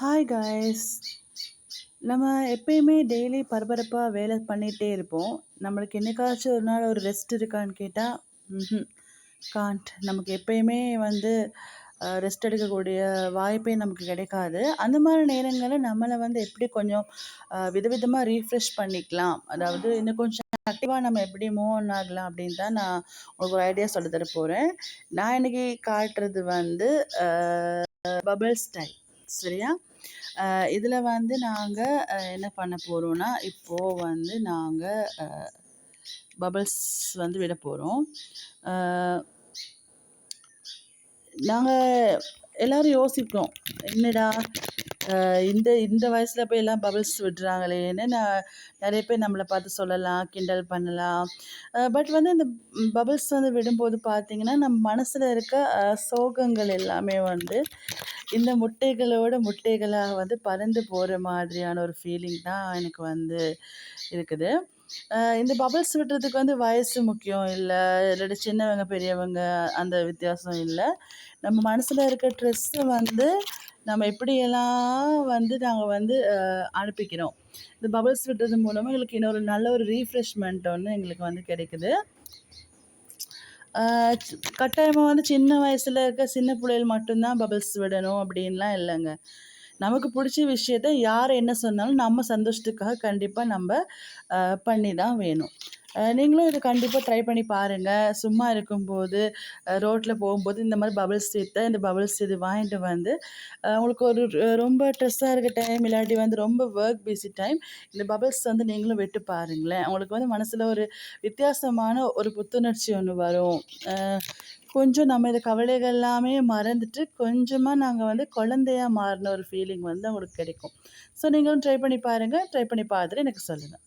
Hi guys. நம்ம எப்பயுமே daily பரபரப்பாக வேலை பண்ணிகிட்டே இருப்போம். நம்மளுக்கு என்னைக்காச்சும் ஒரு நாள் ஒரு ரெஸ்ட் இருக்கான்னு கேட்டால் காண்ட். நமக்கு எப்பயுமே வந்து ரெஸ்ட் எடுக்கக்கூடிய வாய்ப்பே நமக்கு கிடைக்காது. அந்த மாதிரி நேரங்களில் நம்மளை வந்து எப்படி கொஞ்சம் விதவிதமாக ரீஃப்ரெஷ் பண்ணிக்கலாம், அதாவது இன்னும் கொஞ்சம் ஆக்டிவாக நம்ம எப்படி மூவ் ஆன் ஆகலாம் அப்படின்னு தான் நான் உங்களுக்கு ஒரு ஐடியா சொல்லி தர போகிறேன். நான் இன்னைக்கு காட்டுறது வந்து பபிள் ஸ்டைல். சரியா? இதில் வந்து நாங்கள் என்ன பண்ண போகிறோன்னா, இப்போது வந்து நாங்கள் பபிள்ஸ் வந்து விட போகிறோம். நாங்கள் எல்லோரும் யோசிப்போம், என்னடா இந்த இந்த வயசில் போய் எல்லாம் பபிள்ஸ் விடுறாங்களேன்னு நிறைய பேர் நம்மளை பார்த்து சொல்லலாம், கிண்டல் பண்ணலாம். பட் வந்து இந்த பபிள்ஸ் வந்து விடும்போது பார்த்திங்கன்னா, நம்ம மனசில் இருக்க சோகங்கள் எல்லாமே வந்து இந்த முட்டைகளோட முட்டைகளாக வந்து பறந்து போகிற மாதிரியான ஒரு ஃபீலிங் தான் எனக்கு வந்து இருக்குது. இந்த பபிள்ஸ் விடுறதுக்கு வந்து வயசு முக்கியம் இல்லை, இல்லாட்டி சின்னவங்க பெரியவங்க அந்த வித்தியாசம் இல்லை. நம்ம மனசில் இருக்க ஸ்ட்ரெஸ்ஸை வந்து நம்ம எப்படியெல்லாம் வந்து நாங்கள் வந்து அனுப்பிக்கிறோம். இந்த பபிள்ஸ் விடுறது மூலமாக எங்களுக்கு இன்னொரு நல்ல ஒரு ரீஃப்ரெஷ்மெண்ட் ஒன்று எங்களுக்கு வந்து கிடைக்குது. கட்டாயமாக வந்து சின்ன வயசில் இருக்க சின்ன பிள்ளைகள் மட்டும்தான் பபிள்ஸ் விடணும் அப்படின்லாம் இல்லைங்க. நமக்கு பிடிச்ச விஷயத்த யார் என்ன சொன்னாலும் நம்ம சந்தோஷத்துக்காக கண்டிப்பாக நம்ம பண்ணி தான் வேணும். நீங்களும் இதை கண்டிப்பாக ட்ரை பண்ணி பாருங்கள். சும்மா இருக்கும்போது ரோட்டில் போகும்போது இந்த மாதிரி பபிள்ஸ் விற்ற இந்த பபிள்ஸ் இது வாங்கிட்டு வந்து உங்களுக்கு ஒரு ரொம்ப ஸ்ட்ரெஸ்ஸாக இருக்க டைம், இல்லாட்டி வந்து ரொம்ப ஒர்க் பிஸி டைம், இந்த பபிள்ஸ் வந்து நீங்களும் விட்டு பாருங்களேன். உங்களுக்கு வந்து மனசில் ஒரு வித்தியாசமான ஒரு புத்துணர்ச்சி ஒன்று வரும். கொஞ்சம் நம்ம இந்த கவலைகள் எல்லாமே மறந்துட்டு கொஞ்சமாக நாங்கள் வந்து குழந்தையா மாறின ஒரு ஃபீலிங் வந்து உங்களுக்கு கிடைக்கும். ஸோ நீங்களும் ட்ரை பண்ணி பாருங்கள். ட்ரை பண்ணி பார்த்துட்டு எனக்கு சொல்லுங்கள்.